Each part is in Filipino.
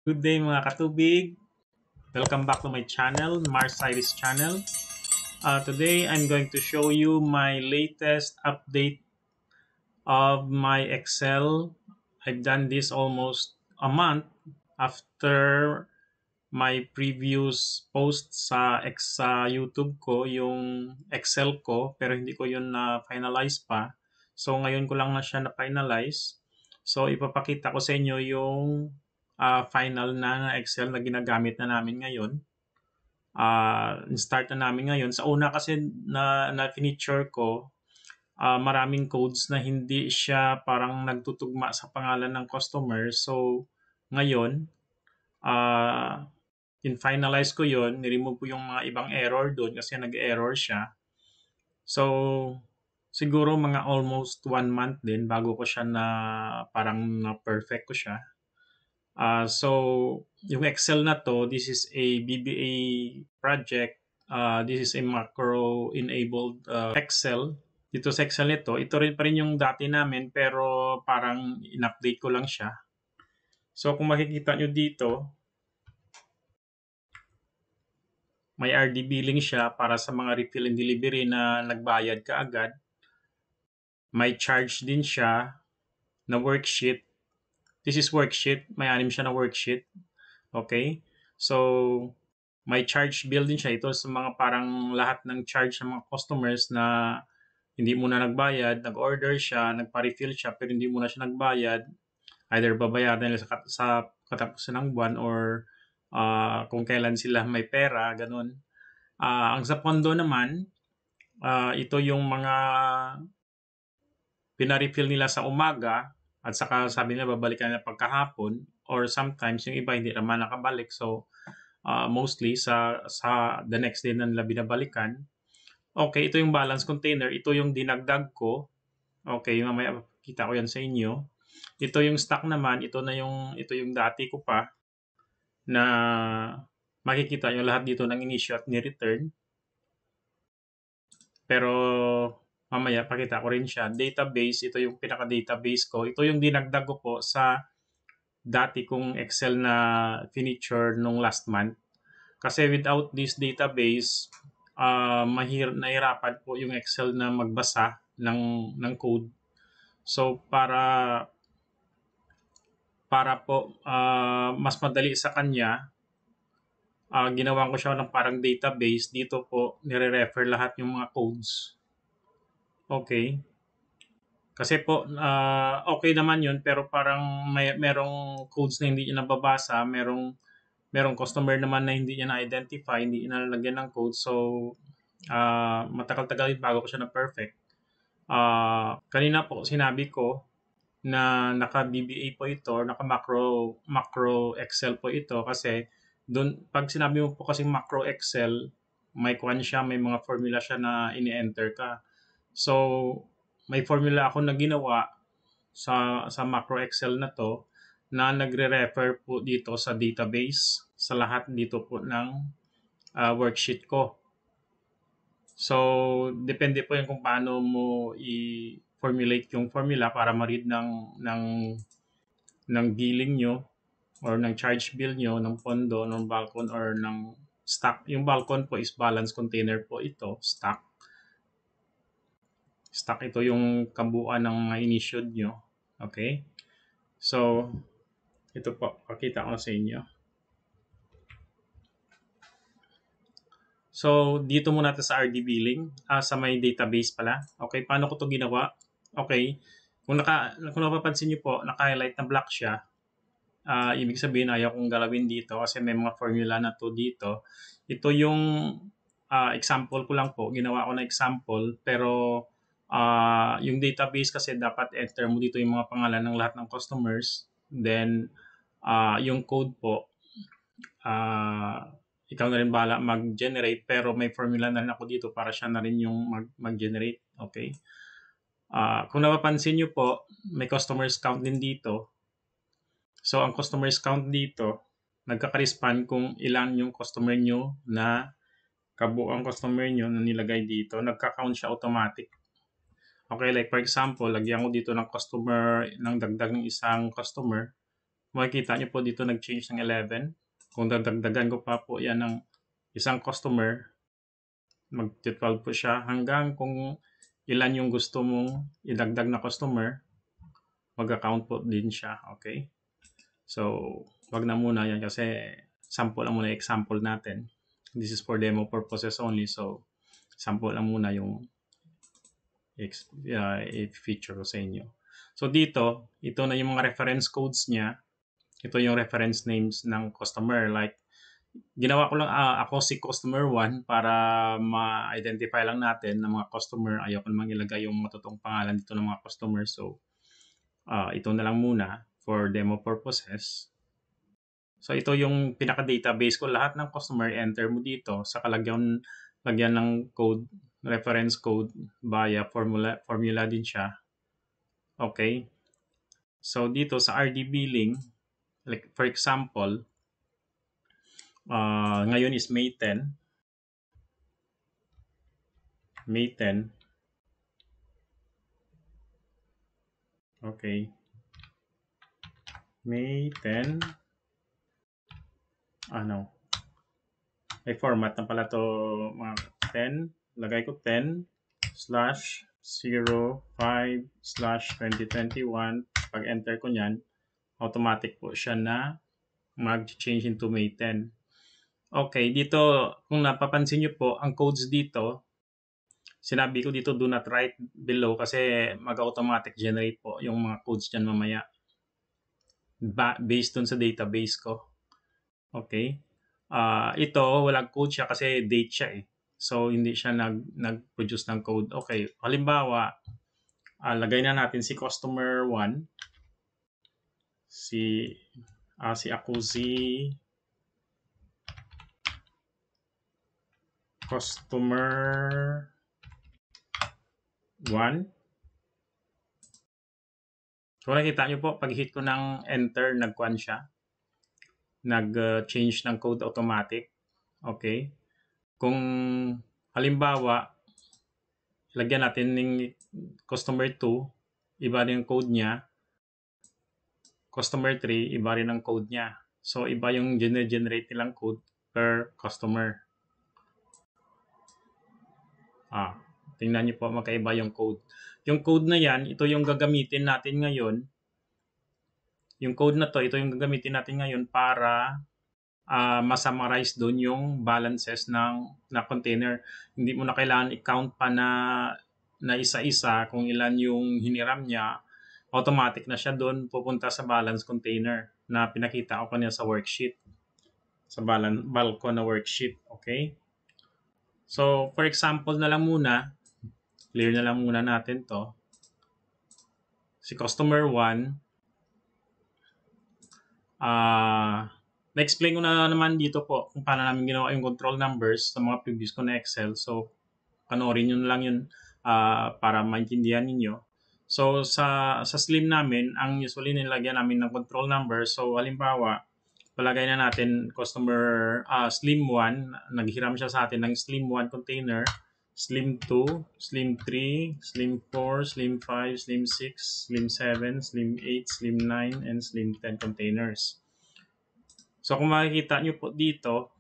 Good day mga katubig. Welcome back to my channel, Mars Iris channel. Today I'm going to show you my latest update of my Excel. I've done this almost a month after my previous post sa YouTube ko, yung Excel ko, pero hindi ko yun na finalize pa. So ngayon ko lang na siya na finalize. So ipapakita ko sa inyo yung final na Excel na ginagamit na namin ngayon. Start na namin ngayon. Sa una kasi na feature ko, maraming codes na hindi siya parang nagtutugma sa pangalan ng customer. So ngayon, uh, in-finalize ko yon, ni-remove ko yung mga ibang error doon kasi nag-error siya. So, siguro mga almost 1 month din bago ko siya na parang na-perfect ko siya. So, yung Excel na to, this is a BBA project. This is a macro-enabled Excel. Dito sa Excel nito, ito rin pa rin yung dati namin pero parang in-update ko lang siya. So, kung makikita nyo dito, may RD billing siya para sa mga refill and delivery na nagbayad ka agad. May charge din siya na worksheet. This is worksheet. May anim siya na worksheet. Okay? So, may charge bill din siya. Ito sa mga parang lahat ng charge ng mga customers na hindi muna nagbayad, nag-order siya, nagpa-refill siya, pero hindi muna siya nagbayad. Either babayaran nila sa katapusan ng buwan or kung kailan sila may pera, ganun. Ang sa pondo naman, ito yung mga pina-refill nila sa umaga at saka sabi nila babalikan nila pagkahapon or sometimes yung iba hindi naman nakabalik. So, mostly sa the next day na nila binabalikan. Okay, ito yung balance container. Ito yung dinagdag ko. Okay, mamaya kita ko yan sa inyo. Ito yung stock naman. Ito yung dati ko pa na makikita nyo lahat dito ng initial at ni-return. Pero mamaya pakita ko rin siya. Database, ito yung pinaka-database ko. Ito yung dinagdag ko po sa dati kong Excel na feature nung last month. Kasi without this database, nahirapan po yung Excel na magbasa ng code. So para po mas madali sa kanya, ginawa ko siya ng parang database. Dito po nire-refer lahat yung mga codes. Okay. Kasi po, okay naman yun, pero parang merong codes na hindi niya nababasa, merong customer naman na hindi niya na-identify, hindi niya nalagyan ng code. So, matagal-tagal bago ko siya na perfect. Kanina po, sinabi ko na naka-BBA po ito, naka-macro Excel po ito kasi doon, pag sinabi mo po kasi macro Excel, may kwan siya, may mga formula siya na ini-enter ka. So, may formula ako na ginawa sa macro Excel na to na nagre-refer po dito sa database sa lahat dito po ng worksheet ko. So, depende po yan kung paano mo i-formulate yung formula para ma-read ng billing nyo or ng charge bill nyo, ng pondo, ng balcon or ng stock. Yung balcon po is balance container po ito, stock. Stock ito yung kabuuan ng mga inissued nyo. Okay? So, ito po, pakita ko sa inyo. So, dito muna tayo sa RD billing, sa may database pala. Okay, paano ko to ginawa? Okay, kung napapansin niyo po, naka-highlight na black siya. Ibig sabihin, ayaw kong galawin dito kasi may mga formula na to dito. Ito yung example ko lang po. Ginawa ko na example, pero yung database kasi dapat enter mo dito yung mga pangalan ng lahat ng customers. Then, yung code po, ikaw na rin bahala mag-generate pero may formula na rin ako dito para siya na rin yung mag-generate. Okay? Kung napapansin nyo po, may customers count din dito. So, ang customers count dito, nagkaka-respond kung ilan yung customer nyo na kabuang customer nyo na nilagay dito. Nagka-count siya automatic. Okay, like for example, lagyan ko dito ng customer, ng dagdag ng isang customer. makikita nyo po dito nag-change ng 11. Kung dadagdagan ko pa po yan ng isang customer, mag-12 po siya hanggang kung ilan yung gusto mong idagdag na customer, mag-account po din siya. Okay? So, wag na muna yan kasi sample lang muna example natin. This is for demo purposes only. So, sample lang muna yung feature ko sa inyo. So, dito, ito na yung mga reference codes niya. Ito yung reference names ng customer. Like, ginawa ko lang ako si customer 1 para ma-identify lang natin ng mga customer. Ayaw ko namang ilagay yung matutong pangalan dito ng mga customer. So, ito na lang muna for demo purposes. So, ito yung pinaka-database ko. Lahat ng customer, enter mo dito. Sa lagyan ng code, reference code via formula din siya. Okay. So, dito sa RD billing, like for example, ngayon is May 10. May 10. Okay. May 10. May format na pala to mga 10. Lagay ko 10/05/2021. Pag enter ko niyan, automatic po siya na mag-change into May 10. Okay, dito kung napapansin nyo po, ang codes dito, sinabi ko dito do not write below kasi mag-automatic generate po yung mga codes dyan mamaya based dun sa database ko. Okay. Ito, walang code siya kasi date siya eh. So, hindi siya nag-produce ng code. Okay. Halimbawa, lagay na natin si customer 1. Si Akuzi customer 1. Kung nakita nyo po, pag hit ko ng enter, nag-change siya. Nag-change ng code automatic. Okay. Kung halimbawa, lagyan natin ng customer 2, iba rin yung code niya. Customer 3, iba rin ang code niya. So, iba yung generate nilang code per customer. Tingnan niyo po, magkaiba yung code. Yung code na yan, ito yung gagamitin natin ngayon. Yung code na to, ito yung gagamitin natin ngayon para masummarize doon yung balances na container. Hindi mo na kailangan i-count pa na isa-isa kung ilan yung hiniram niya. Automatic na siya doon pupunta sa balance container na pinakita ko kanina sa worksheet. Sa balcon na worksheet. Okay? So, for example na lang muna, clear na lang muna natin to. Si customer 1, na-explain ko na naman dito po kung paano namin ginawa yung control numbers sa mga previous ko na Excel. So, panoorin nyo na lang yun para maintindihan ninyo. So, sa Slim namin, ang usually nilagyan namin ng control number. So, halimbawa, palagay na natin customer Slim 1, naghiram siya sa atin ng Slim 1 container, Slim 2, Slim 3, Slim 4, Slim 5, Slim 6, Slim 7, Slim 8, Slim 9, and Slim 10 containers. So, kung makikita nyo po dito,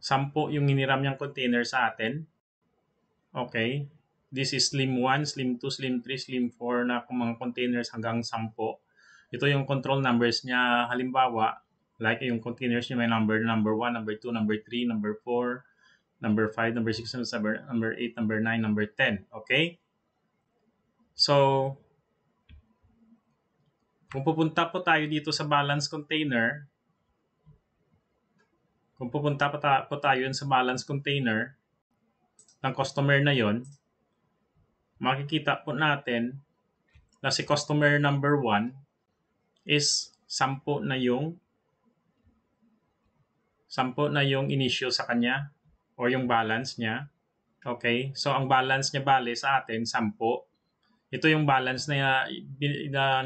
10 yung hiniram niyang container sa atin. Okay. This is Slim 1, Slim 2, Slim 3, Slim 4 na mga containers hanggang 10. Ito yung control numbers niya. Halimbawa, like yung containers niya may number 1, number 2, number 3, number 4, number 5, number 6, number 7, number 8, number 9, number 10. Okay? So, kung pupunta po tayo dito sa balance container, kung pupunta po tayo sa balance container ng customer na yon, makikita po natin na si customer number 1 is 10 na yung initial sa kanya o yung balance niya. Okay? So, ang balance niya bale sa atin, 10. Ito yung balance na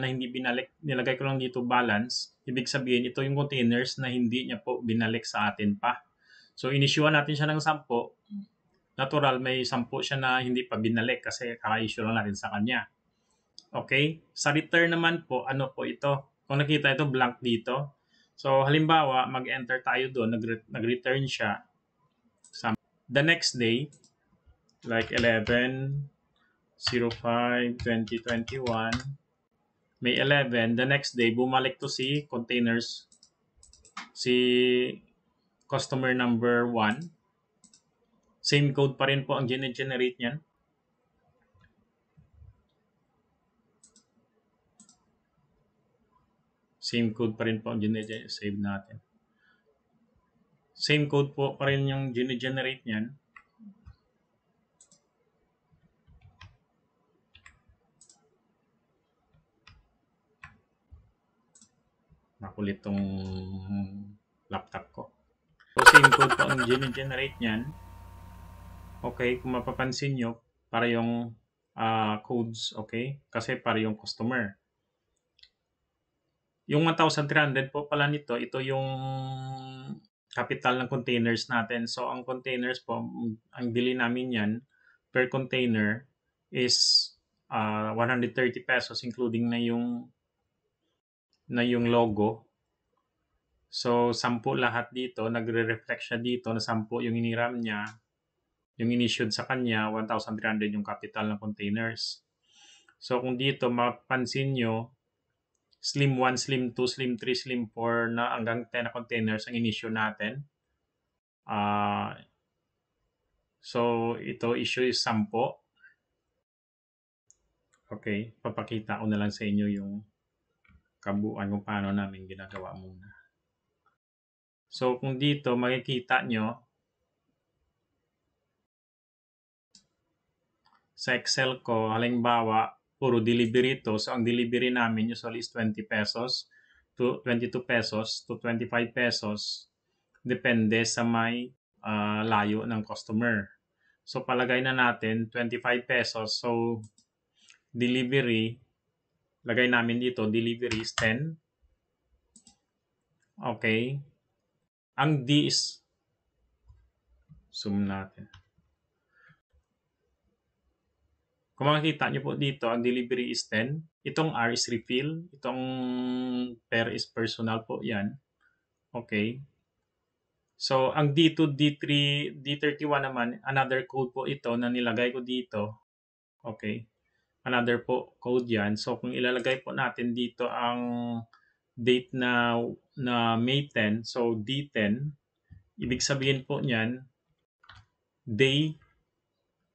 hindi binalik. Nilagay ko lang dito balance. Ibig sabihin, ito yung containers na hindi niya po binalik sa atin pa. So, inisyuan natin siya ng 10. Natural, may 10 siya na hindi pa binalik kasi kaka-issue lang natin sa kanya. Okay? Sa return naman po, ano po ito? Kung nakita ito, blank dito. So, halimbawa, mag-enter tayo doon, nag-return siya. The next day, like 11/05/2021, May 11, the next day, bumalik to si containers, si customer number 1. Same code pa rin po ang generate niyan. Same code pa rin po ang generate. Save natin. Same code po pa rin yung generate niyan. Makulit tong laptop ko. So, same code po ang generate niyan. Okay, kung mapapansin nyo, para yung codes, okay? Kasi para yung customer. Yung 1,300 po pala nito, ito yung capital ng containers natin. So, ang containers po, ang bili namin yan per container is 130 pesos including na yung logo. So, 10 lahat dito, nagre-reflect siya dito na 10 yung iniram niya, yung inissued sa kanya, 1,300 yung capital ng containers. So, kung dito mapansin nyo, Slim 1, Slim 2, Slim 3, Slim 4 na hanggang 10 na containers ang in-issue natin. So, ito issue is 10. Okay, papakita ko na lang sa inyo yung kabuuan kung paano namin ginagawa muna. So, kung dito makikita nyo, sa Excel ko, halimbawa, puro delivery to. So, ang delivery namin usually is 20 pesos to 22 pesos to 25 pesos. Depende sa may layo ng customer. So, palagay na natin 25 pesos. So, delivery, lagay namin dito, delivery is 10. Okay. Ang D is, zoom natin. Kung makikita nyo po dito, ang delivery is 10. Itong R is refill. Itong per is personal po yan. Okay. So, ang D2, D3, D31 naman, another code po ito na nilagay ko dito. Okay. Another po code yan. So, kung ilalagay po natin dito ang date na May 10, so D10, ibig sabihin po niyan, day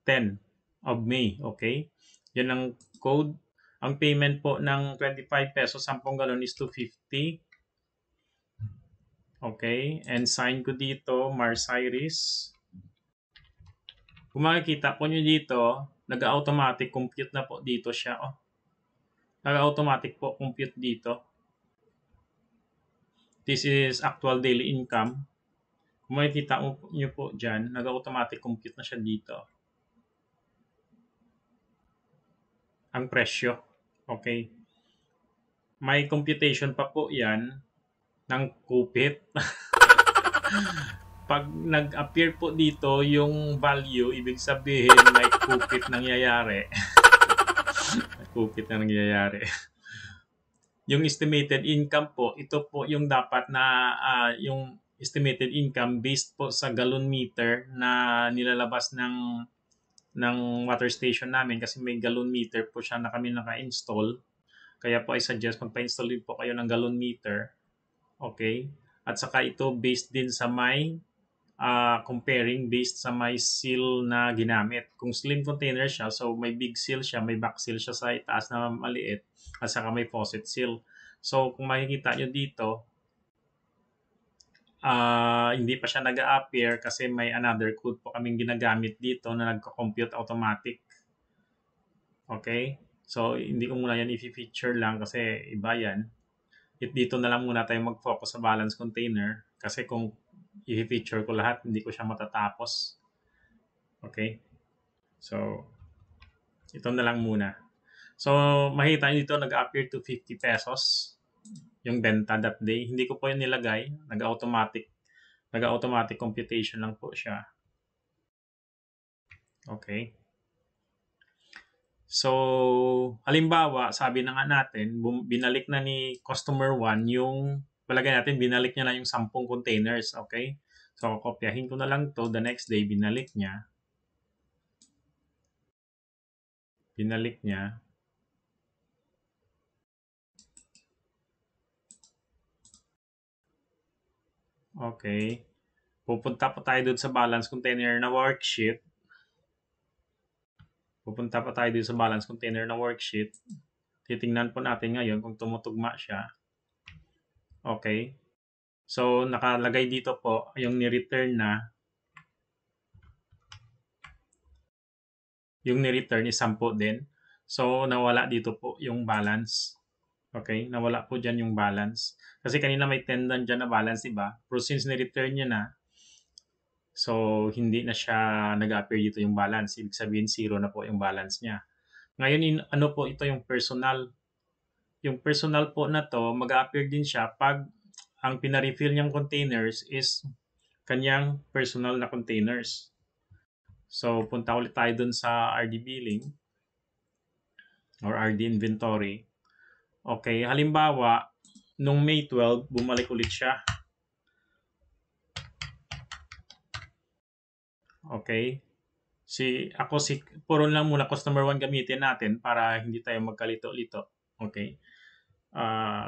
10 of May. Okay? Yan ang code. Ang payment po ng 25 pesos, 10 galon is 250. Okay? And sign ko dito, Marsiris. Kung makikita po nyo dito, nag-automatic compute na po dito siya. Oh. Nag-automatic po compute dito. This is actual daily income. Kung makikita nyo po dyan, nag-automatic compute na siya dito. Ang presyo. Okay. May computation pa po yan ng kupit. Pag nag-appear po dito yung value, ibig sabihin may kupit nangyayari. Kupit na nangyayari. Yung estimated income po, ito po yung dapat na yung estimated income based po sa gallon meter na nilalabas ng water station namin kasi may gallon meter po siya na kami naka-install. Kaya po I suggest magpa-install din po kayo ng gallon meter. Okay? At saka ito based din sa may comparing based sa may seal na ginamit. Kung slim container siya, so may big seal siya, may back seal siya sa itaas na maliit, at saka may faucet seal. So kung makikita nyo dito, hindi pa siya nag-a-appear kasi may another code po kaming ginagamit dito na nagko-compute automatic. Okay? So, hindi ko muna yan i-feature lang kasi iba yan. Dito na lang muna tayo mag-focus sa balance container kasi kung i-feature ko lahat, hindi ko siya matatapos. Okay? So, ito na lang muna. So, makikita nyo dito, nag-appear to 50 pesos yung benta that day. Hindi ko po yun nilagay. Nag-automatic computation lang po siya. Okay. So, halimbawa, sabi na nga natin, binalik na ni customer 1 yung, palagay natin, binalik niya na yung 10 containers, okay? So, kopyahin ko na lang to. The next day, binalik niya. Okay. Pupunta pa tayo dun sa balance container na worksheet. Titingnan po natin ngayon kung tumutugma siya. Okay. So, nakalagay dito po yung ni-return na. Yung ni-return is 10 din. So, nawala dito po yung balance. Okay? Nawala po dyan yung balance. Kasi kanina may 10 dyan na balance, diba? Pero since ni-return niya na, so hindi na siya nag-appear dito yung balance. Ibig sabihin, 0 na po yung balance niya. Ngayon, ano po ito yung personal? Yung personal po na to, mag-appear din siya pag ang pina-refill niyang containers is kanyang personal na containers. So, punta ulit tayo dun sa RD billing or RD inventory. Okay, halimbawa, nung May 12, bumalik ulit siya. Okay? Puro lang muna customer 1 gamitin natin para hindi tayo magkalito-lito. Okay?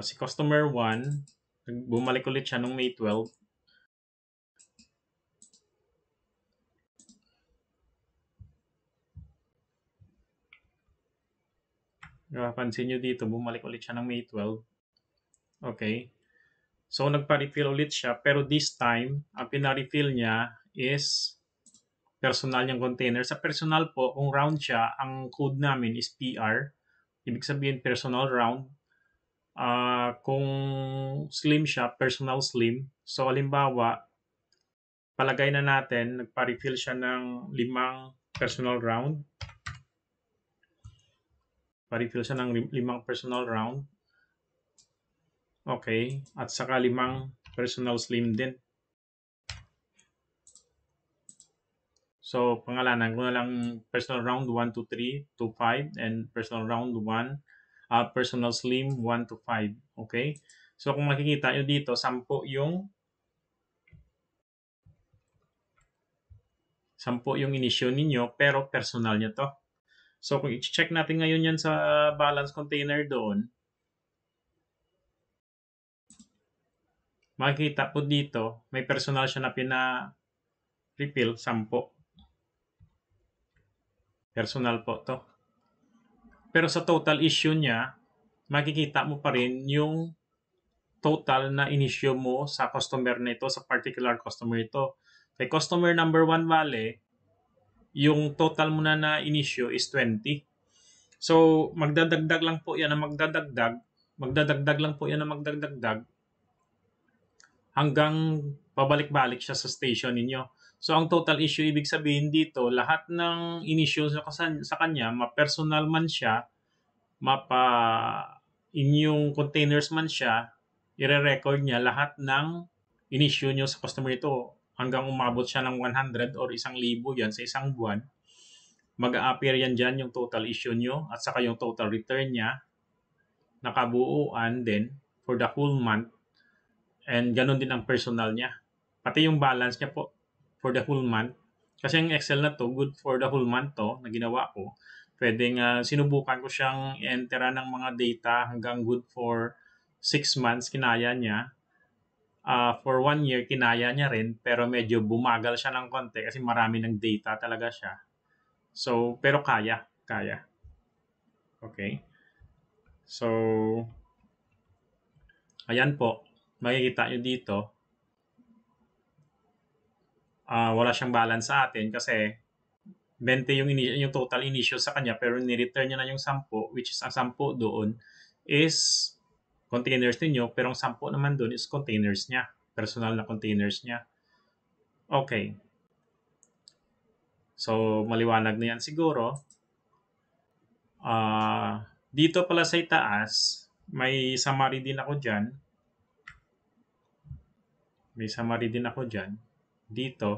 Si customer 1, bumalik ulit siya nung May 12. Pansin nyo dito, bumalik ulit siya ng May 12. Okay. So, nagpa-refill ulit siya. Pero this time, ang pina-refill niya is personal niyang container. Sa personal po, kung round siya, ang code namin is PR. Ibig sabihin, personal round. Kung slim siya, personal slim. So, halimbawa, palagay na natin, nagpa-refill siya ng 5 personal round. Pa-refill siya ng 5 personal round. Okay. At saka 5 personal slim din. So, pangalanan ko na lang personal round 1 to 3 to 5 and personal round 1, personal slim 1 to 5. Okay? So, kung makikita nyo dito, 10 yung inisyo ninyo, pero personal nyo to. So, kung i-check natin ngayon yan sa balance container doon, makikita po dito, may personal siya na pina-refill, 10. Personal po to. Pero sa total issue niya, makikita mo pa rin yung total na inisyo mo sa customer na ito, sa particular customer ito. Kay customer number 1 vale, yung total mo na inisyo is 20. So, magdadagdag lang po yan na magdadagdag hanggang pabalik-balik siya sa station ninyo. So, ang total issue, ibig sabihin dito, lahat ng inisyo sa kanya, ma-personal man siya, inyong containers man siya, i-record niya lahat ng inisyo nyo sa customer ito hanggang umabot siya ng 100 or 1,000 yan sa isang buwan. Mag-a-appear yan dyan yung total issue nyo at saka yung total return niya, nakabuuan din for the whole month, and ganun din ang personal niya. Pati yung balance niya po for the whole month. Kasi yung Excel na to, good for the whole month to, na ginawa ko. Pwedeng sinubukan ko siyang i-entera ng mga data hanggang good for 6 months, kinaya niya. For 1 year, kinaya niya rin, pero medyo bumagal siya ng konti kasi marami ng data talaga siya. So, pero kaya. Okay? So, ayan po. Makikita nyo dito, wala siyang balance sa atin kasi 20 yung total initial sa kanya, pero ni-return niya na yung 10, which is ang 10 doon is containers ninyo, pero ang 10 naman doon is containers niya, personal na containers niya. Okay. So, maliwanag na yan siguro. Dito pala sa itaas, may summary din ako dyan. Dito.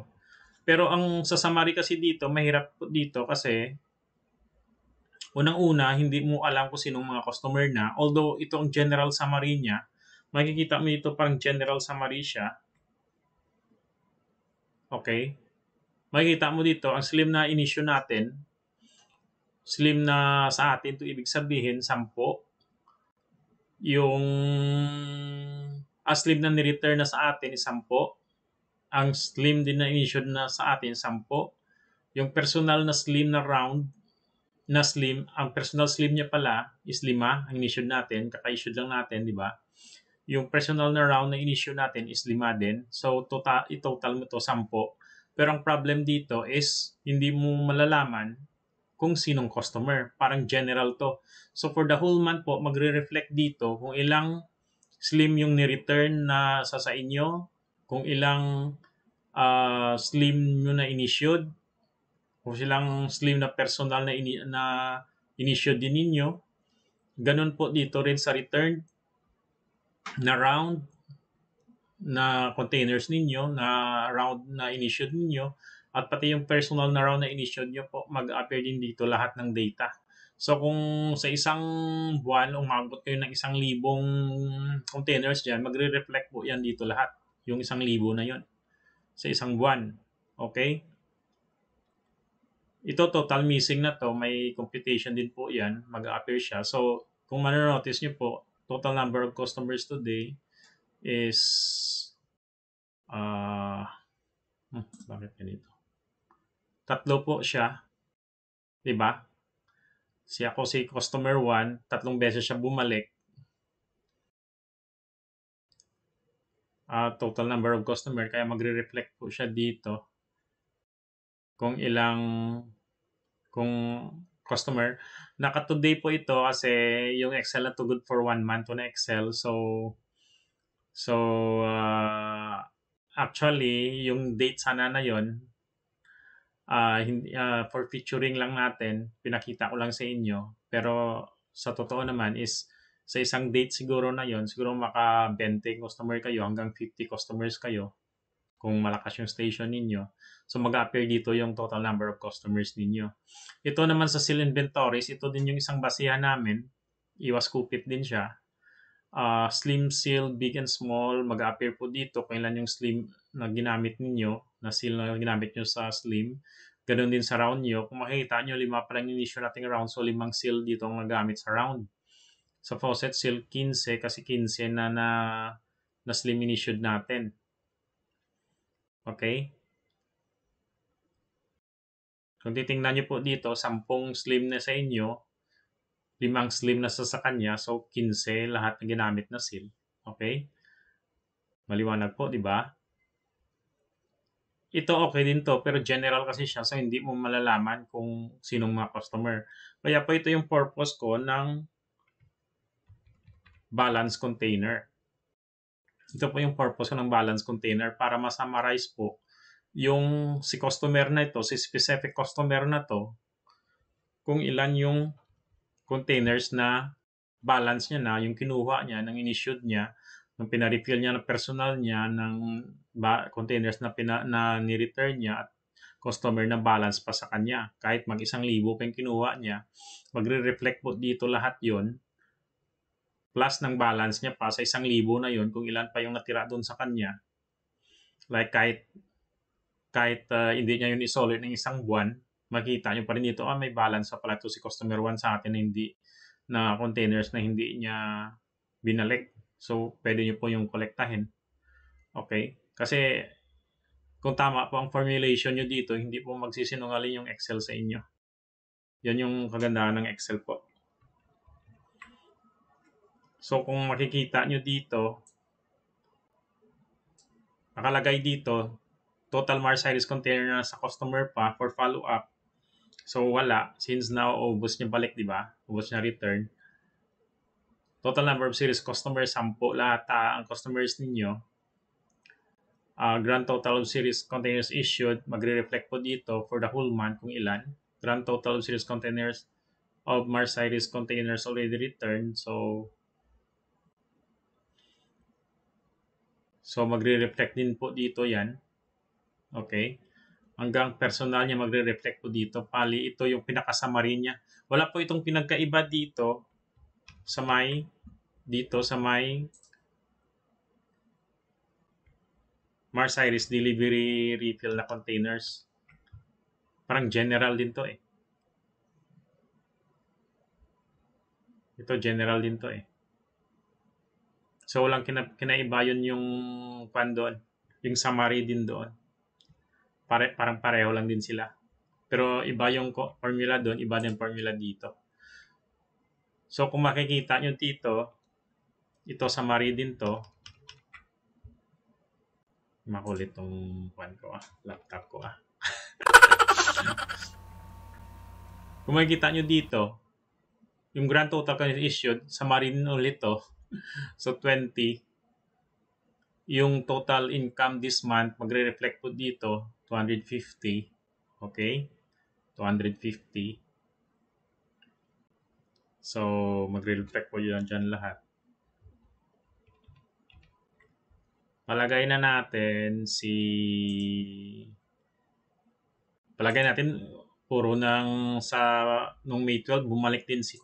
Pero ang sa summary kasi dito, mahirap dito kasi Unang-una, hindi mo alam kung sinong mga customer na. Although ito ang general summary niya, makikita mo ito parang general summary siya. Okay? Makikita mo dito, ang slim na inisyu natin, slim na sa atin, ito ibig sabihin, 10. Yung slim na ni-return na sa atin is 10. Ang slim din na inisured na sa atin, 10. Yung personal na slim na round na slim, ang personal slim niya pala is 5 ang in-issue natin, kaka-issue lang natin, di ba? Yung personal na round na in-issue natin is 5 din. So, i-total mo to 10. Pero ang problem dito is, hindi mo malalaman kung sinong customer. Parang general to. So, for the whole month po, magre-reflect dito kung ilang slim yung ni-return na sa inyo, kung ilang slim nyo na in-issued, kung silang slim na personal na in-issue din ninyo. Ganun po dito rin sa return na round na containers ninyo, na round na in-issue ninyo, at pati yung personal na round na in-issue nyo po, mag-appear din dito lahat ng data. So kung sa isang buwan, umabot kayo ng 1,000 containers dyan, magre-reflect po yan dito lahat. Yung 1,000 na yon sa isang buwan. Okay? Ito total missing na to, may computation din po yan, mag-appear siya. So, kung manonotice nyo po, total number of customers today is bakit ganito? 3 po siya, 'di ba? Si customer 1, 3 beses siya bumalik. Total number of customer, kaya magre-reflect po siya dito kung ilang customer. Naka-today po ito kasi yung Excel na to good for 1 month na Excel. So actually, yung date sana na yon, for featuring lang natin, pinakita ko lang sa inyo. Pero sa totoo naman is, sa isang date siguro na yon, siguro maka 20 customer kayo hanggang 50 customers kayo kung malakas yung station ninyo. So mag-appear dito yung total number of customers ninyo. Ito naman sa sale inventories, ito din yung isang basihan namin. Iwas kupit din siya. Slim seal, big and small, mag-appear po dito kung ilan yung slim na ginamit ninyo, na seal na ginamit nyo sa slim. Ganon din sa round nyo. Kung makikita nyo, 5 pa lang yung issue nating round, so 5 seal dito ang nagamit sa round. Sa faucet seal, 15 kasi 15 na slim in-issued natin. Okay? Kung titingnan nyo po dito, 10 slim na sa inyo, 5 slim na sa kanya, so 15 lahat na ginamit na seal. Okay? Maliwanag po, di ba? Ito okay din to, pero general kasi siya, so hindi mo malalaman kung sinong mga customer. Kaya po ito yung purpose ko ng balance container. Ito po yung purpose ko ng balance container para ma-summarize po yung si customer na ito, si specific customer na to, kung ilan yung containers na balance niya na, yung kinuha niya, ng in-issued niya, ng pina-refill niya ng personal niya, ng containers na ni-return niya, at customer na balance pa sa kanya. Kahit mag 1,000 pa yung kinuha niya, magre-reflect po dito lahat yon, plus ng balance niya pa sa 1,000 na yon, kung ilan pa yung natira doon sa kanya. Like kahit hindi niya yun isolate ng isang buwan, makita nyo pa rin dito, may balance pa pala ito si customer 1 sa atin na containers na hindi niya binalik. So, pwede nyo po yung kolektahin. Okay? Kasi kung tama po ang formulation nyo dito, hindi po magsisinungaling yung Excel sa inyo. Yan yung kagandahan ng Excel po. So, kung makikita nyo dito, nakalagay dito, total Mars Series container na sa customer pa for follow-up. So, wala. Since now, ubos niya balik, di ba? Ubos niya return. Total number of series customers, 10 lahat ang customers ninyo. Grand total of series containers issued, magre-reflect po dito for the whole month kung ilan. Grand total of series containers of Mars Series containers already returned. So magre-reflect din po dito yan. Okay. hanggang personal niya magre-reflect po dito. Bali, ito yung pinaka-summary niya. Wala po itong pinagkaiba dito sa may Mars Iris delivery refill na containers. Parang general din to eh. Ito general din to eh. So walang kinaiba yun yung doon. Yung summary din doon. Parang pareho lang din sila. Pero iba yung formula doon, iba din formula dito. So kung makikita nyo dito, ito summary din to. Makulit tong laptop ko Kung makikita nyo dito, yung grand total kanina issued, summary din ulit to. So 20. Yung total income this month, magre-reflect po dito, 250. Okay? 250. So, magre-reflect po yun dyan lahat. Palagay natin puro nung May 12 bumalik din si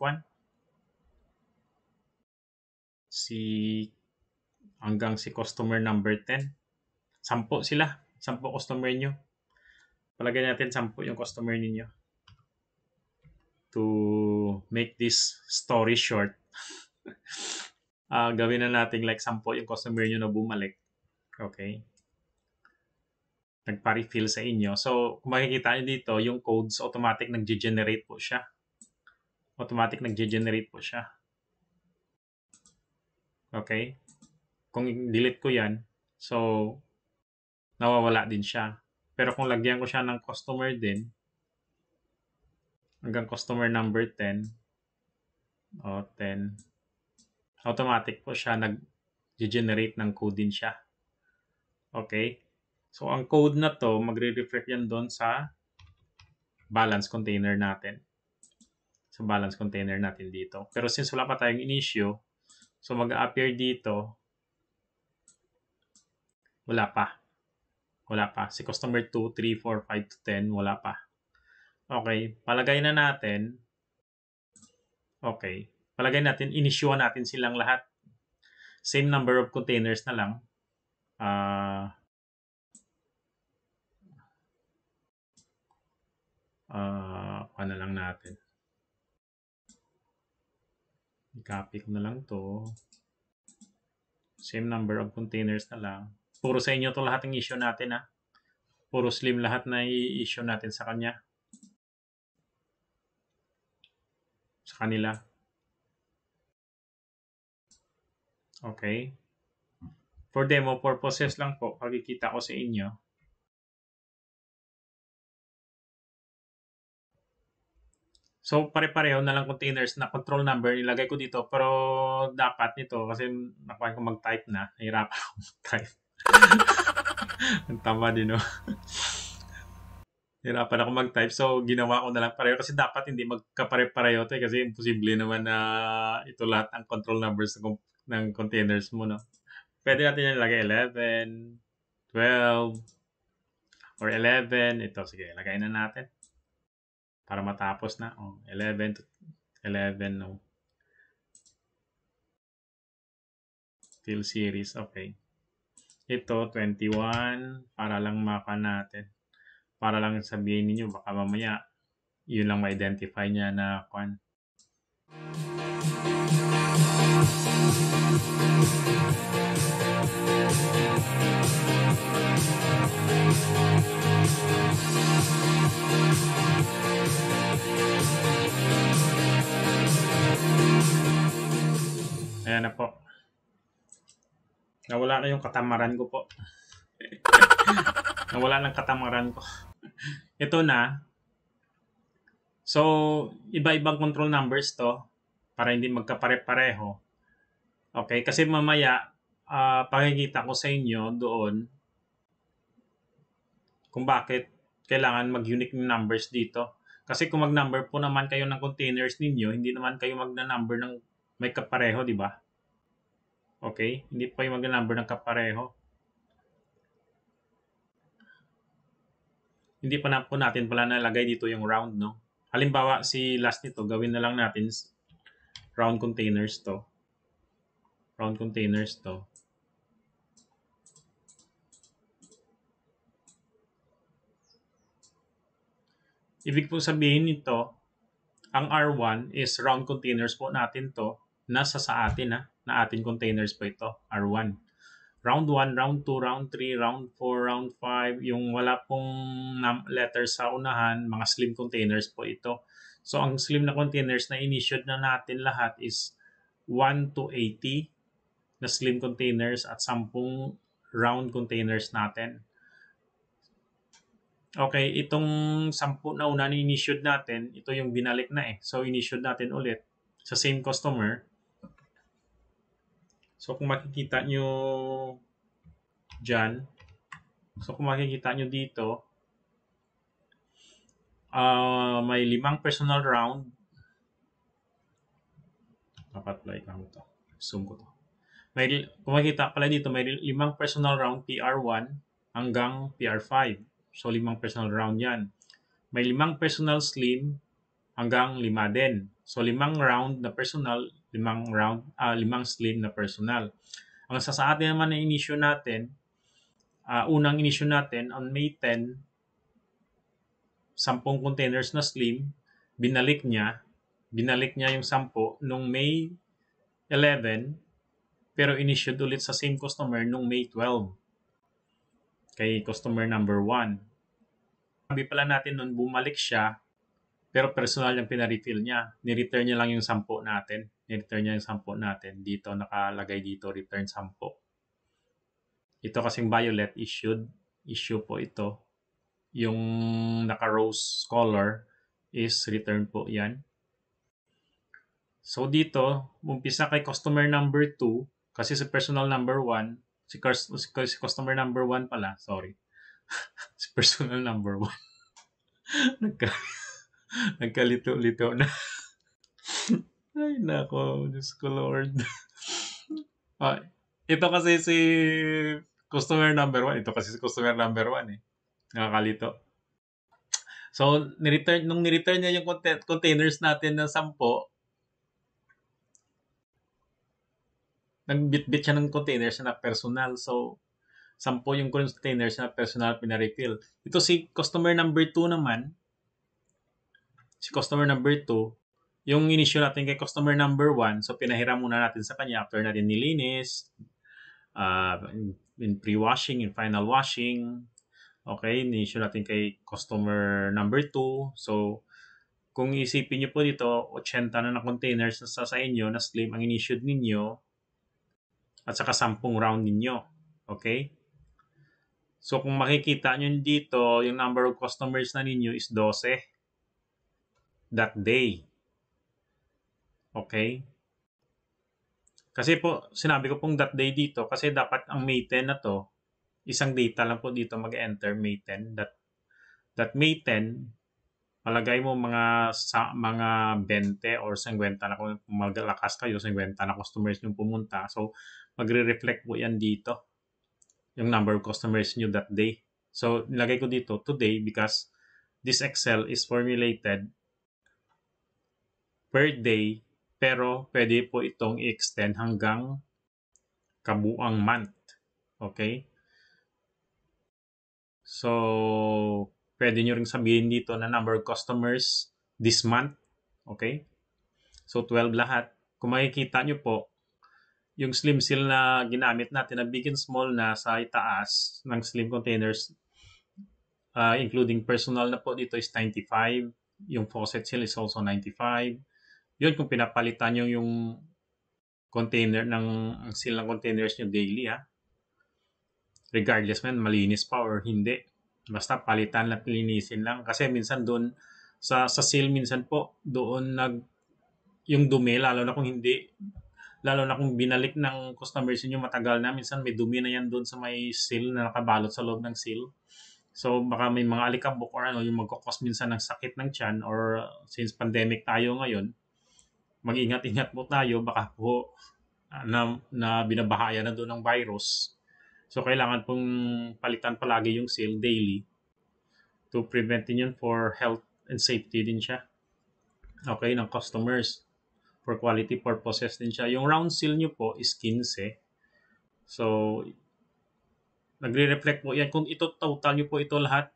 hanggang si customer number 10. 10 sila. 10 customer nyo. Palagay natin 10 yung customer ninyo. To make this story short, gawin na natin like 10 yung customer nyo na bumalik. Okay. Nagpa-refill sa inyo. So, kung makikita nyo dito, yung codes automatic nag-generate po siya. Okay? Kung delete ko yan, so, nawawala din siya. Pero kung lagyan ko siya ng customer din, hanggang customer number 10, 10, automatic po siya nag-generate ng code din siya. Okay? So, ang code na to, magre-reflect yan doon sa balance container natin. Dito. Pero since wala pa tayong in-issue, so mag-appear dito, wala pa. Si customer 2, 3, 4, 5 to 10, wala pa. Okay, palagay natin, in-issue natin silang lahat. Same number of containers na lang. Ano lang natin. I-copy ko na lang to. Same number of containers na lang. Puro sa inyo to lahat ng issue natin Puro slim lahat na i-issue natin sa kanya. Sa kanila. Okay. For demo purposes lang po, pagkikita ko sa inyo. So, pare-pareho na lang containers na control number ilagay ko dito. Pero dapat nito, kasi nakuha ko mag-type na. Nahirapan ako mag-type. Ang tama din, no? Hirapan ako mag-type. So, ginawa ko na lang pareho. Kasi dapat hindi magkapare-pareho ito. Kasi imposible naman na ito lahat ang control numbers ng containers mo, no? Pwede natin ilagay 11, 12, or 11. Ito, sige, lagay na natin. Para matapos na. 11 to 11, no? Fill series, okay. Ito, 21, para lang maka natin. Para lang sabihin ninyo, baka mamaya, yun lang ma-identify niya na kwan. Ayan na po. Nawala na yung katamaran ko po. Nawala ng katamaran ko. Ito na. So, iba-ibang control numbers to para hindi magkapare-pareho. Okay, kasi mamaya pakikita ko sa inyo doon kung bakit kailangan mag-unique numbers dito. Kasi kung mag-number po naman kayo ng containers ninyo, hindi naman kayo mag-number ng may kapareho, di ba? Okay? Hindi po kayo mag-number ng kapareho. hindi pa na po natin pala nalagay dito yung round, no? Halimbawa, si last nito, gawin na lang natin round containers to. Round containers to. Ibig po sabihin nito, ang R1 is round containers po natin to. Nasa sa atin na atin containers po ito, R1. Round 1, round 2, round 3, round 4, round 5, yung wala pong letters sa unahan, mga slim containers po ito. So, ang slim na containers na inissued na natin lahat is 1 to 80 na slim containers at 10 round containers natin. Okay, itong 10 na una ni-issued natin, ito yung binalik na eh. So, in-issued natin ulit sa same customer. So, kung makikita nyo dyan, so kung makikita nyo dito, may 5 personal round. Naka-apply ka mo to. Zoom ko to. Kung makikita pala dito, may 5 personal round PR1 hanggang PR5. So, 5 personal round yan. May 5 personal slim hanggang 5 din. So, 5 round na personal, 5 slim na personal. Ang sa atin naman na in-issue natin, unang in-issue natin on May 10, 10 containers na slim, binalik niya yung 10 nung May 11, pero in-issued ulit sa same customer nung May 12 kay customer number 1. Sabi pala natin nun, bumalik siya, pero personal yung pina-refill niya. Ni-return niya lang yung 10 natin. Ni-return niya yung 10 natin. Dito, nakalagay dito, return 10. Ito kasing violet, issue po ito. Yung naka-rose color is return po yan. So dito, umpisa kay customer number 2, kasi si personal number 1, si customer number 1 pala, sorry. Si personal number 1. Nagkalito-lito na. Ay, nako. Diyos ko, Lord. Ito kasi si customer number 1. Ito kasi si customer number 1 eh. Nakakalito. So, nung ni-return niya yung containers natin ng 10, nagbitbit siya ng containers na personal. So, 10 yung containers na personal pina-refill. Ito si customer number 2 naman. Si customer number 2, yung in-issue natin kay customer number 1, so pinahiram muna natin sa kanya after natin nilinis, in pre-washing, in final washing. Okay, in-issue natin kay customer number 2. So, kung isipin nyo po dito, 80 na containers na sa inyo na slim ang in-issued ninyo at saka 10 round ninyo. Okay? So, kung makikita nyo dito, yung number of customers na ninyo is 12 that day. Okay? Kasi po, sinabi ko pong that day dito kasi dapat ang May 10 na to, isang data lang po dito mag-enter May 10. That May 10, malagay mo mga 20 or 50 na kung maglakas kayo, 50 na customers yung pumunta. So, magre-reflect po yan dito, yung number of customers nyo that day. So, nilagay ko dito today because this Excel is formulated per day, pero pwede po itong i-extend hanggang kabuang month. Okay? So, pwede nyo ring sabihin dito na number of customers this month. Okay? So, 12 lahat. Kung makikita nyo po, yung slim seal na ginamit natin na big and small na sa itaas ng slim containers, including personal na po dito is 95. Yung faucet seal is also 95. Yun, kung pinapalitan nyo yung container ang seal ng containers nyo daily, regardless man, malinis pa or hindi. Basta palitan at linisin lang. Kasi minsan doon, sa seal minsan po, doon yung dumi, lalo na kung binalik ng customers nyo matagal na, minsan may dumi na yan doon sa may seal na nakabalot sa loob ng seal. So, baka may mga alikabok or yung magkakos minsan ng sakit ng tiyan or since pandemic tayo ngayon, mag-ingat-ingat po tayo, baka po na binabahaya na doon ng virus. So, kailangan pong palitan palagi yung seal daily. to prevent din yun for health and safety din siya. Okay, ng customers. For quality purposes din siya. Yung round seal nyo po is 15. So, nagre-reflect po yan. Kung ito total nyo po ito lahat,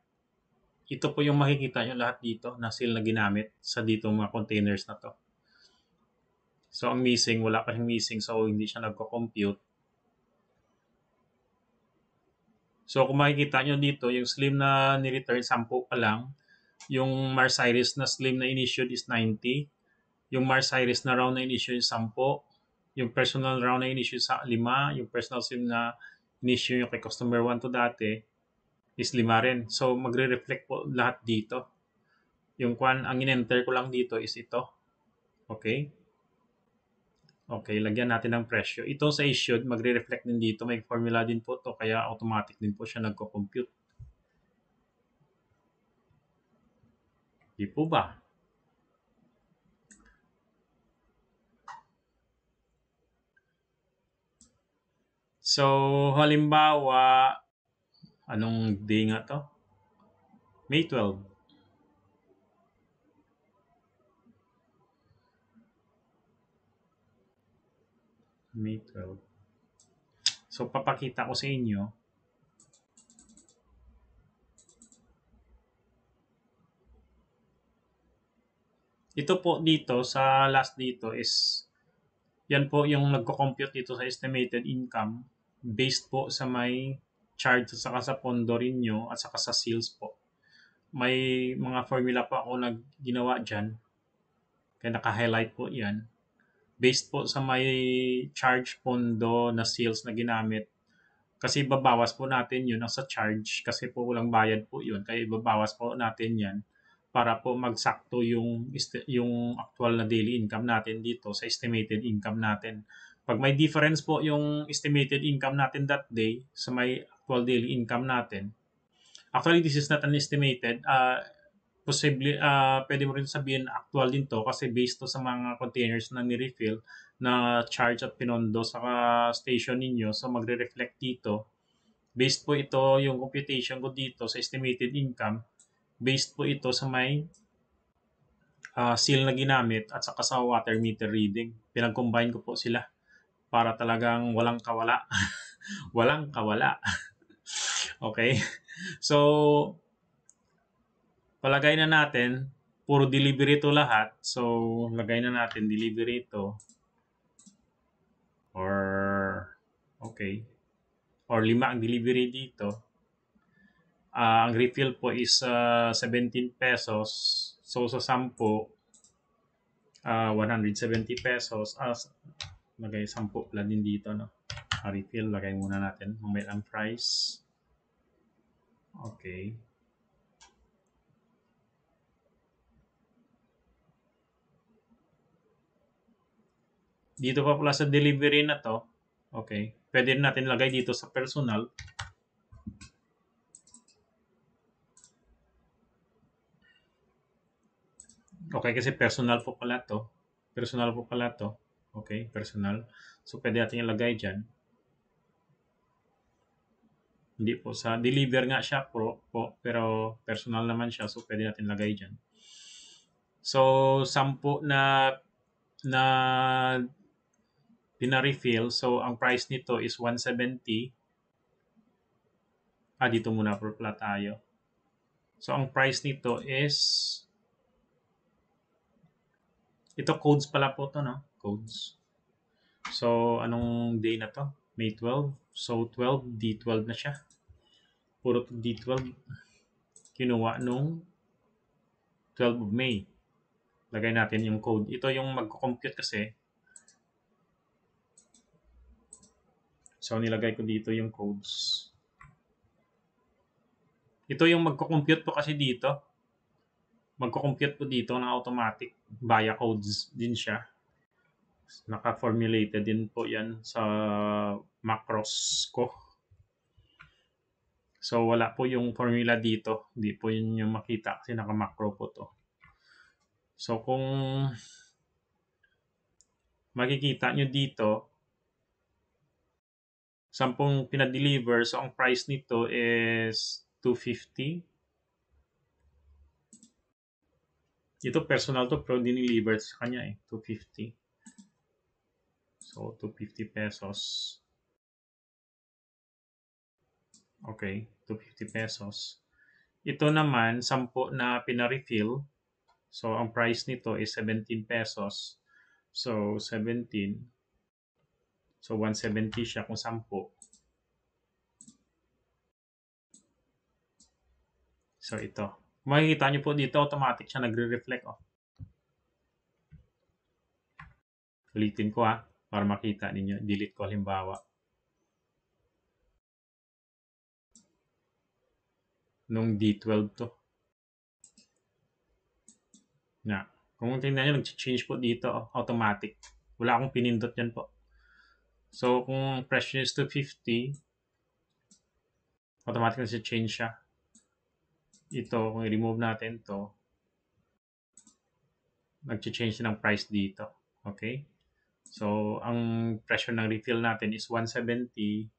ito po yung makikita nyo lahat dito na seal na ginamit sa dito mga containers na to. So, ang missing, wala pa siyang missing, so hindi siya nagko-compute. So, kung makikita nyo dito, yung slim na ni-return, 10 pa lang. Yung Mars Iris na slim na in-issued is 90. Yung Mars Iris na round na in-issue is 10. Yung personal round na in-issue sa 5. Yung personal slim na in-issue yung kay customer 1 to dati is 5 rin. So, magre-reflect po lahat dito. Yung ang in-enter ko lang dito is ito. Okay? Okay, lagyan natin ng presyo. Ito sa issued, magre-reflect din dito. May formula din po to kaya automatic din po siya nagko-compute. Di po ba? So, halimbawa, anong day nga to? May 12. May 12. So, papakita ko sa inyo. Ito po dito, sa last dito is, yan po yung nagko-compute dito sa estimated income based po sa may charge at saka sa pondo rin nyo at saka sa sales po. May mga formula pa ako ginawa dyan. Kaya naka-highlight po yan. Based po sa may charge, pondo na sales na ginamit. Kasi babawas po natin yun sa charge kasi po walang bayad po yun. Kaya ibabawas po natin yan para po magsakto yung actual na daily income natin dito sa estimated income natin. Pag may difference po yung estimated income natin that day sa may actual daily income natin, actually this is not an estimated, pwede mo rin sabihin actual din to kasi based to sa mga containers na ni-refill na charge at pinondo sa station ninyo. So magre-reflect dito. Based po ito yung computation ko dito sa estimated income. Based po ito sa may seal na ginamit at saka sa water meter reading. Pinag-combine ko po sila para talagang walang kawala. Walang kawala. Okay? So, palagay na natin, puro delivery ito lahat. So, lagay na natin delivery ito. Okay. Or 5 ang delivery dito. Ang refill po is 17 pesos. So, sa 10, 170 pesos. Lagay 10 pala din dito, no? Refill, lagay muna natin. Mamaya ang price. Okay. Dito pa pala sa delivery na to. Okay. Pwede natin lagay dito sa personal. Okay, kasi personal po pala to. Personal po pala to. Okay, personal. So, pwede natin ilagay dyan. Hindi po sa deliver nga siya po, pero personal naman siya. So, pwede natin lagay dyan. So, 10 na pina-refill. So, ang price nito is 170. Dito muna pala tayo. So, ang price nito is ito codes pala po to, no? Codes. So, anong day na to? May 12. So, 12, D12 na siya. Puro D12. Kinuha nung 12 of May. Lagay natin yung code. Ito yung magko-compute kasi. So, nilagay ko dito yung codes. Ito yung magko-compute po kasi dito. Magko-compute po dito ng automatic via codes din siya. Naka-formulated din po yan sa macros ko. So, wala po yung formula dito. Hindi po yun yung makita kasi naka-macro po to. So, kung makikita nyo dito, 10 pinadeliver. So, ang price nito is 250. Ito personal to pero diniliver sa kanya eh. 250. So, 250 pesos. Okay, 250 pesos. Ito naman, 10 na pina-refill. So, ang price nito is 17 pesos. So, 17. So, 170 siya kung 10. So, ito. Makikita nyo po dito, automatic siya nagre-reflect. Oh. Ulitin ko ha, para makita ninyo. Delete ko halimbawa. Nung D12 to. Na. Kung tingnan nyo, nag-change po dito, oh, automatic. Wala akong pinindot yan po. So, kung presyo is 250, automatic na change siya. Ito, kung i-remove natin to, nag-change ng price dito. Okay? So, ang presyo ng refill natin is 170.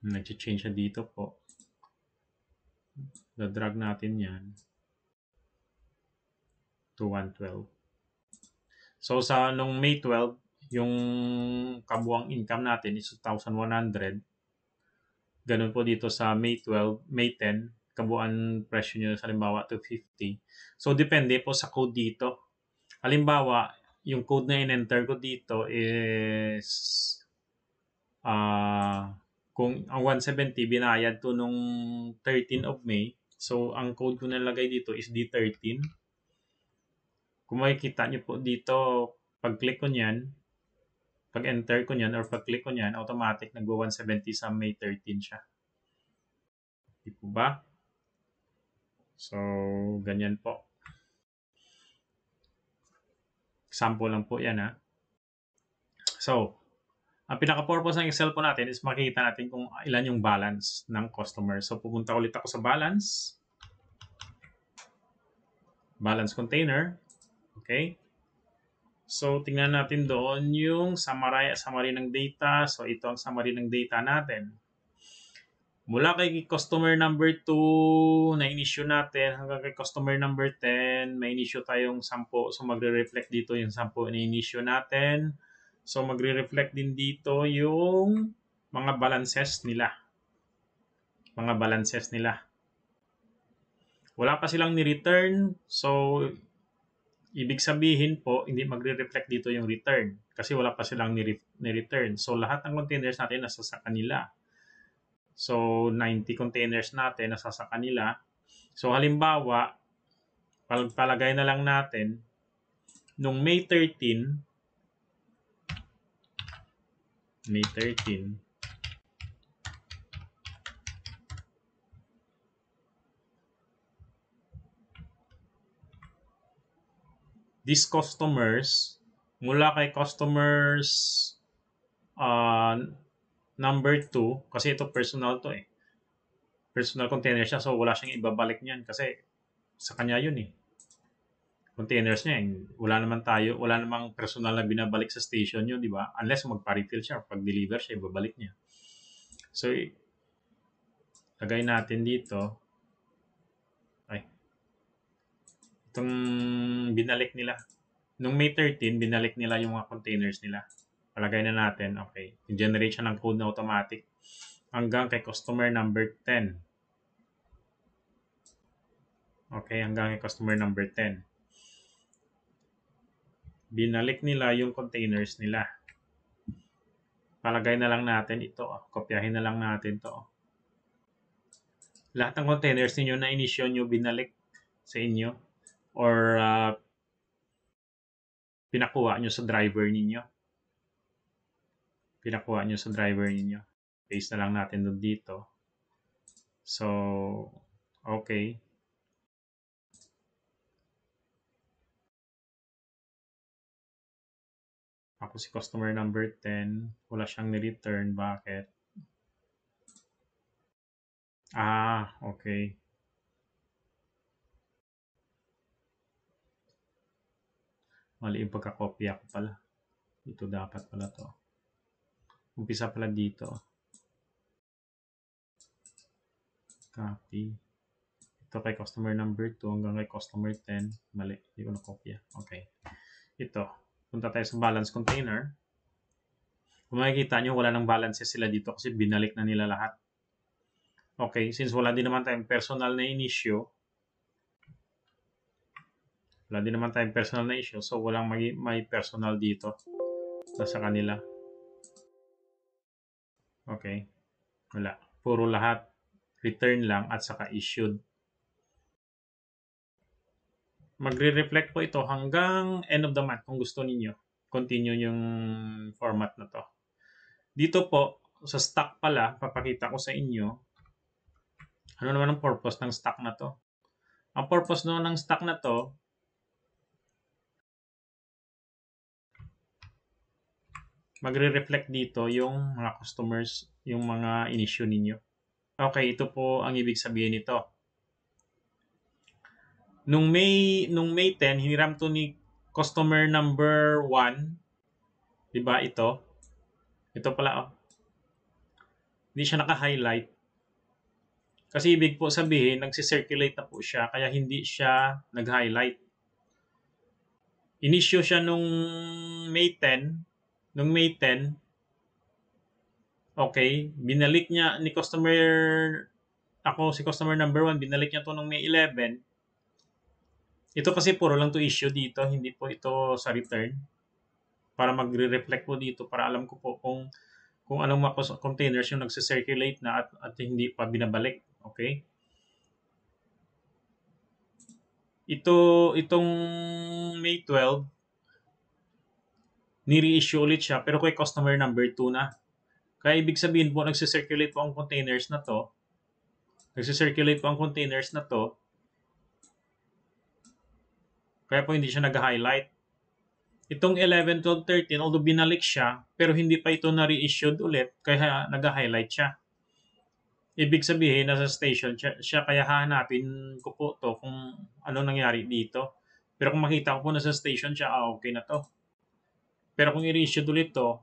Nag-change siya dito po. Da-drag natin yan to 112. So, sa nung May 12, yung kabuang income natin is 2,100. Ganun po dito sa May 12, May 10, kabuuan presyo nyo sa halimbawa 250. So, depende po sa code dito. Halimbawa, yung code na in-enter ko dito is kung ang 170 binayad to nung 13 of May. So, ang code ko nalagay dito is D13. Kung makikita nyo po dito, pag-click ko nyan, pag-enter ko nyan or pag-click ko nyan, automatic nag-170 sa May 13 siya. Di po ba? So, ganyan po. Example lang po yan ha. So, ang pinaka-purpose ng Excel po natin is makikita natin kung ilan yung balance ng customer. So, pupunta ulit ako sa balance. Balance container. Okay. So, tingnan natin doon yung summary ng data. So, ito ang summary ng data natin. Mula kay customer number 2 na in-issue natin hanggang kay customer number 10, may in-issue tayong 10. So, magre-reflect dito yung 10 na in-issue natin. So, magre-reflect din dito yung mga balances nila. Mga balances nila. Wala pa silang ni-return. So, ibig sabihin po, hindi magre-reflect dito yung return. Kasi wala pa silang ni-return. So, lahat ng containers natin nasa sa kanila. So, 90 containers natin nasa sa kanila. So, halimbawa, palagay na lang natin, nung May 13, these customers, mula kay customers number 2, kasi ito personal to eh. Personal container siya, so wala siyang ibabalik niyan kasi sa kanya yun eh. Containers niya, wala namang personal na binabalik sa station yun, di ba? Unless magpa-refill siya, pag-deliver siya, ibabalik niya. So, lagay natin dito, itong binalik nila. Nung May 13, binalik nila yung mga containers nila. Palagay na natin, okay. Generate siya ng code na automatic hanggang kay customer number 10. Okay, hanggang kay customer number 10. Binalik nila yung containers nila. Palagay na lang natin ito. Kopyahin na lang natin to. Lahat ng containers ninyo na inisyo nyo binalik sa inyo or pinakuha nyo sa driver ninyo. Paste na lang natin doon dito. So, okay. Ako si customer number 10. Wala siyang ni-return. Bakit? Okay. Mali yung pagkakopya ko pala. Ito dapat pala to. Umpisa pala dito. Copy. Ito kay customer number 2 hanggang kay customer 10. Mali, hindi ko na-copy. Okay. Ito. Punta tayo sa balance container. Kung makikita nyo, wala nang balances sila dito kasi binalik na nila lahat. Okay, since wala din naman tayong personal na issue, so walang may personal dito na sa kanila. Okay, wala. Puro lahat return lang at saka issued. Magre-reflect po ito hanggang end of the month kung gusto ninyo. Continue yung format na to. Dito po, sa stock pala, papakita ko sa inyo ano naman ang purpose ng stock na to. Ang purpose no ng stock na to, magre-reflect dito yung mga customers, yung mga in-issue ninyo. Okay, ito po ang ibig sabihin nito. Nung May 10, hiniram to ni customer number 1. 'Di ba ito? Ito pala oh. Hindi siya naka-highlight. Kasi ibig po sabihin, nagsi-circulate na po siya kaya hindi siya nag-highlight. In-issue siya nung May 10. Nung May 10, okay, binalik niya ni customer, si customer number 1, binalik niya to nung May 11. Ito kasi puro lang to issue dito, hindi po ito sa return. Para magre-reflect po dito, para alam ko po kung anong mga containers yung nagsi-circulate na at hindi pa binabalik. Okay? Itong May 12, ni-reissue ulit siya pero kay customer number 2 na. Kaya ibig sabihin po, nagsi-circulate po ang containers na to. Kaya po hindi siya nag-highlight. Itong 11, 12, 13, although binalik siya, pero hindi pa ito na-reissued ulit, kaya nag-highlight siya. Ibig sabihin, nasa station siya, kaya hahanapin ko po to kung ano nangyari dito. Pero kung makita ko po nasa station siya, okay na to. Pero kung i-reissued ulit to,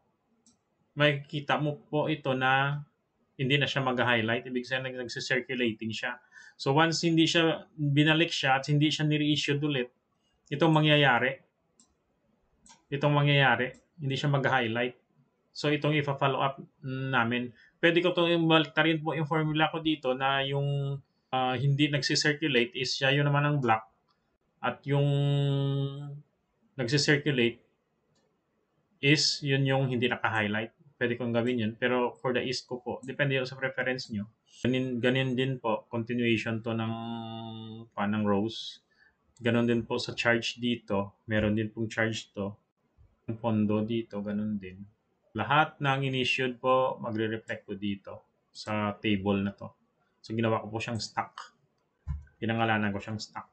makikita mo po ito na hindi na siya mag-highlight. Ibig sabihin, nagsisirculating siya. So once hindi siya, binalik siya at hindi siya ni-reissued ulit, itong mangyayari, hindi siya mag-highlight. So, itong ipa-follow up namin. Pwede ko itong baliktarin po yung formula ko dito na yung hindi nagsisirculate is siya yun naman ang black at yung nagsisirculate is yun yung hindi naka-highlight. Pwede kong gawin yun. Pero for the east ko po, depende yun sa preference nyo. Ganun din po, continuation to ng rows. Ganun din po sa charge dito. Meron din pong charge to. Yung pondo dito, ganun din. Lahat ng in-issued po, magre-reflect po dito sa table na to. So, ginawa ko po siyang stock. Pinangalanan ko siyang stock.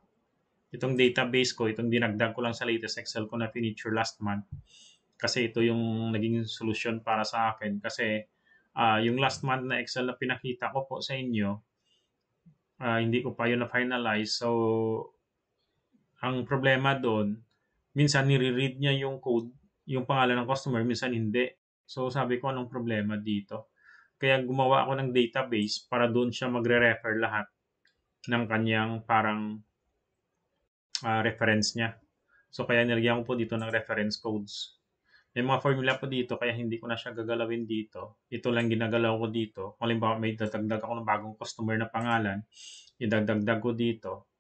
Itong database ko, itong dinagdag ko lang sa latest Excel ko na feature last month. Kasi ito yung naging solution para sa akin. Kasi yung last month na Excel na pinakita ko po sa inyo, hindi ko pa yun na-finalize. So, ang problema doon, minsan nire-read niya yung code, yung pangalan ng customer, minsan hindi. So, sabi ko, anong problema dito? Kaya gumawa ako ng database para doon siya magre-refer lahat ng kanyang parang reference niya. So, kaya nilagyan ko po dito ng reference codes. May mga formula po dito, kaya hindi ko na siya gagalawin dito. Ito lang ginagalaw ko dito. Kung halimbawa may dadagdag ako ng bagong customer na pangalan, idagdag ko dito.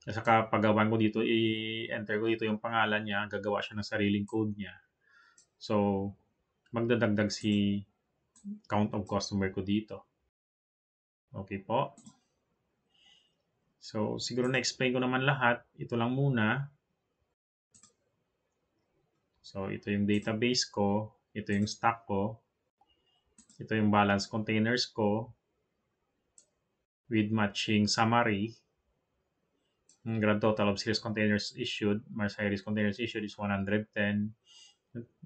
At saka paggawan ko dito, i-enter ko dito yung pangalan niya, gagawa siya ng sariling code niya. So, magdadagdag si count of customer ko dito. Okay po. So, siguro na-explain ko naman lahat. Ito lang muna. So, ito yung database ko. Ito yung stock ko. Ito yung balance containers ko with matching summary. Ang grand total of series containers issued, series containers issued is 110.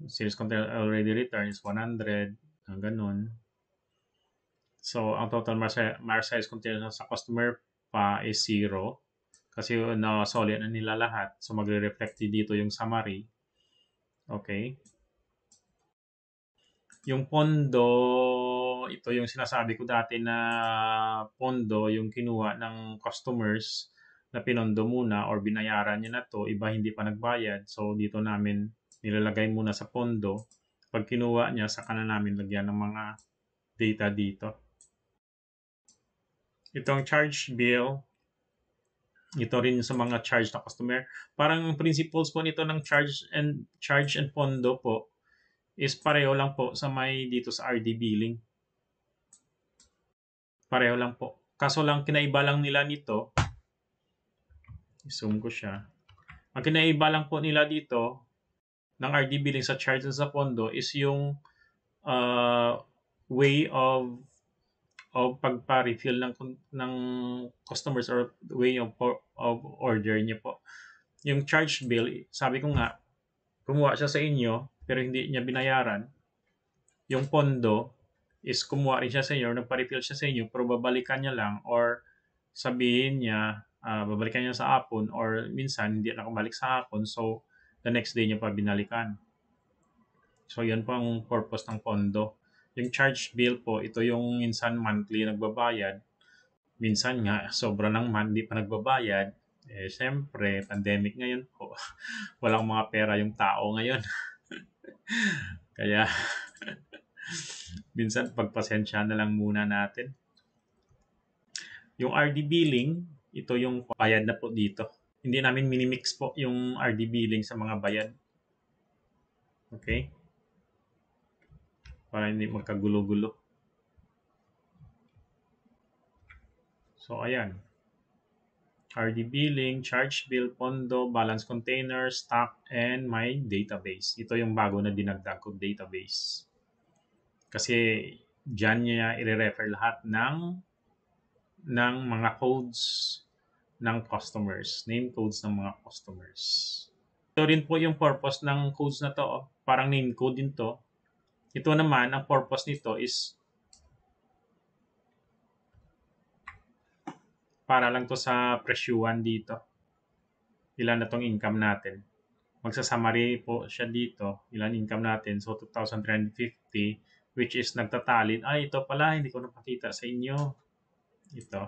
Series container already returned is 100. Ganun. So, ang total series containers sa customer pa is 0. Kasi na-solid na nila lahat. So, magre-reflect dito yung summary. Okay. Yung pondo, ito yung sinasabi ko dati na pondo yung kinuha ng customers na pinondo muna or binayaran niya na to, iba hindi pa nagbayad. So dito namin nilalagay muna sa pondo. Pag kinuha niya, saka na namin lagyan ng mga data dito. Itong charge bill, ito rin sa mga charge na customer. Parang principles po nito ng charge and pondo po is pareho lang po sa may dito sa RD billing. Pareho lang po. Kaso lang kinaiba lang nila nito. I-zoom ko siya. Ang kinaiba lang po nila dito ng RD billing sa charge at sa pondo is yung way of pagpa-refill ng customers or way of order niya po. Yung charge bill, sabi ko nga, kumuha siya sa inyo pero hindi niya binayaran. Yung pondo is kumuha rin siya sa inyo, nagpa-refill siya sa inyo pero babalikan niya lang or sabihin niya, babalikan niya sa hapon or minsan hindi nakabalik sa hapon so the next day niya pa binalikan. So yan po ang purpose ng pondo. Yung charge bill po, ito yung minsan monthly nagbabayad. Minsan nga, sobra ng month, di pa nagbabayad. Eh, syempre, pandemic ngayon po. Walang mga pera yung tao ngayon. Kaya, minsan pagpasensya na lang muna natin. Yung RD billing, ito yung bayad na po dito. Hindi namin minimix po yung RD billing sa mga bayad. Okay? Para hindi magkagulo-gulo. So, ayan. RD billing, charge bill, pondo, balance container, stock, and my database. Ito yung bago na dinagdag ko database. Kasi dyan niya i-refer lahat ng mga codes ng customers, name codes ng mga customers. Ito rin po yung purpose ng codes na to. Parang name code din to. Ito naman, ang purpose nito is para lang to sa presyuhan dito. Ilan na tong income natin. Magsa-summary po siya dito. Ilan income natin. So, 2,350 which is nagtatalin. Ay, ito pala. Hindi ko napakita sa inyo. Ito.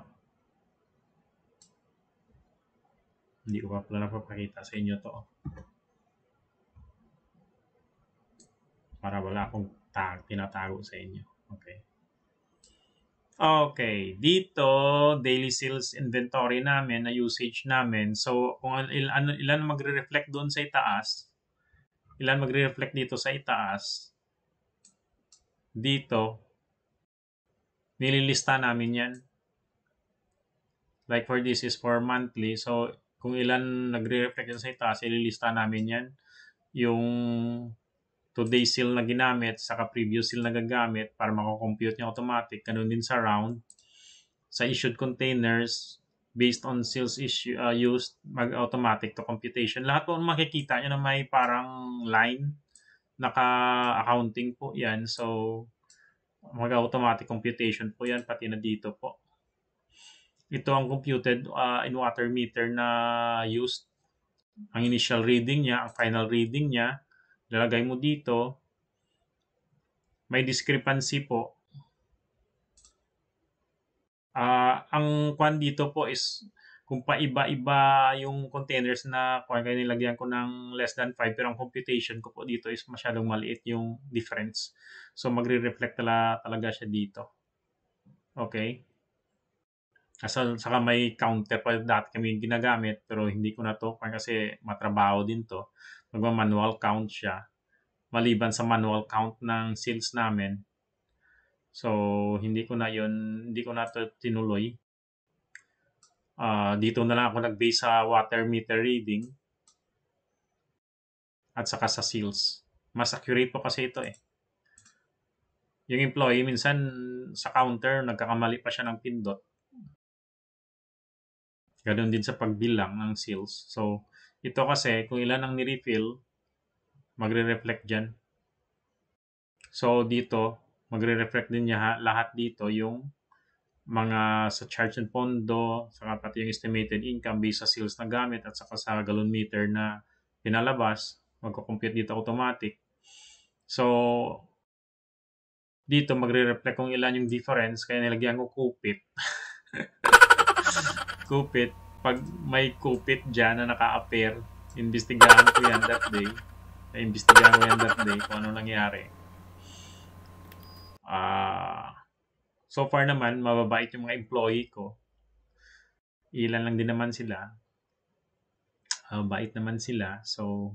Hindi ko pa pala napapakita sa inyo to. Para wala akong tinatago sa inyo. Okay. Okay, dito daily sales inventory namin na usage namin. So kung ilan magre-reflect doon sa itaas, ilan magre-reflect dito sa itaas. Dito nililista namin 'yan. Like for this is for monthly. So kung ilan nagre-reflect sa itaas, ililista namin 'yan. Yung today sale na ginamit, saka previous sale na gagamit para makakompute niya automatic. Ganun din sa round. Sa issued containers, based on sales used, mag-automatic to computation. Lahat po makikita nyo na may parang line, naka-accounting po yan. So, mag-automatic computation po yan, pati na dito po. Ito ang computed in water meter na used. Ang initial reading niya, ang final reading niya, lalagay mo dito, may discrepancy po. Ang kwan dito po is kung paiba-iba yung containers na kung kaya nilagyan ko ng less than 5 pero ang computation ko po dito is masyadong maliit yung difference. So magre-reflect talaga siya dito. Okay? Saka may counter pa dati kami ginagamit pero hindi ko na to kasi matrabaho din to. Magma-manual count siya. Maliban sa manual count ng sales namin. So hindi ko na to tinuloy. Dito na lang ako nag-base sa water meter reading at saka sa sales. Mas accurate po kasi ito eh. Yung employee minsan sa counter nagkakamali pa siya ng pindot. Ganon din sa pagbilang ng sales. So, ito kasi kung ilan ang ni-refill, magre-reflect dyan. So, dito, magre-reflect din niya lahat dito yung mga sa charge and pondo, saka pati yung estimated income based sa sales na gamit at saka sa gallon meter na pinalabas, magko-compute dito automatic. So, Dito magre-reflect kung ilan yung difference kaya nilagyan ko kupit. Kupit. Pag may kupit dyan na naka-appear, imbestigahan ko yan that day. Imbestigahan ko yan that day kung ano nangyari. So far naman, mababait yung mga employee ko. Ilan lang din naman sila. Mabait naman sila. So,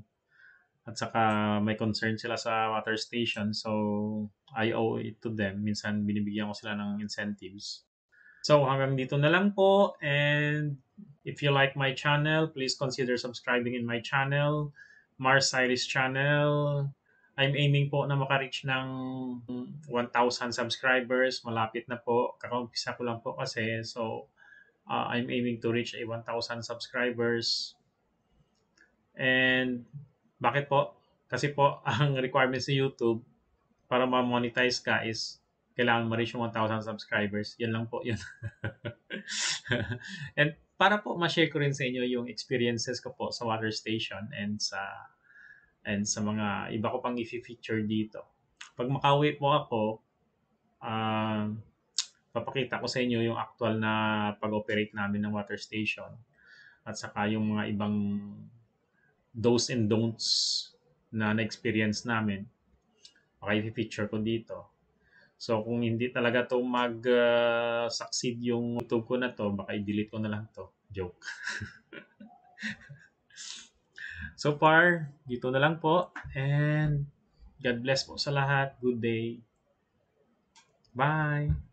at saka may concern sila sa water station. So, I owe it to them. Minsan binibigyan ko sila ng incentives. So, hanggang dito na lang po. And if you like my channel, please consider subscribing in my channel, Mars Cyrus channel. I'm aiming po na maka-reach ng 1,000 subscribers. Malapit na po. Kakaumpisa ko lang po kasi. So, I'm aiming to reach a 1,000 subscribers. And bakit po? Kasi po, ang requirements sa YouTube para ma-monetize ka is kailangan ma-reach yung 1,000 subscribers. Yan lang po yun. And para po ma-share ko rin sa inyo yung experiences ko po sa water station and sa mga iba ko pang i-feature dito. Pag makauwi po ako, papakita ko sa inyo yung actual na pag-operate namin ng water station at saka yung mga ibang do's and don'ts na na-experience namin. Baka i-feature ko dito. So, kung hindi talaga to mag-succeed yung YouTube ko na to, baka i-delete ko na lang to. Joke. So far, dito na lang po. And God bless po sa lahat. Good day. Bye!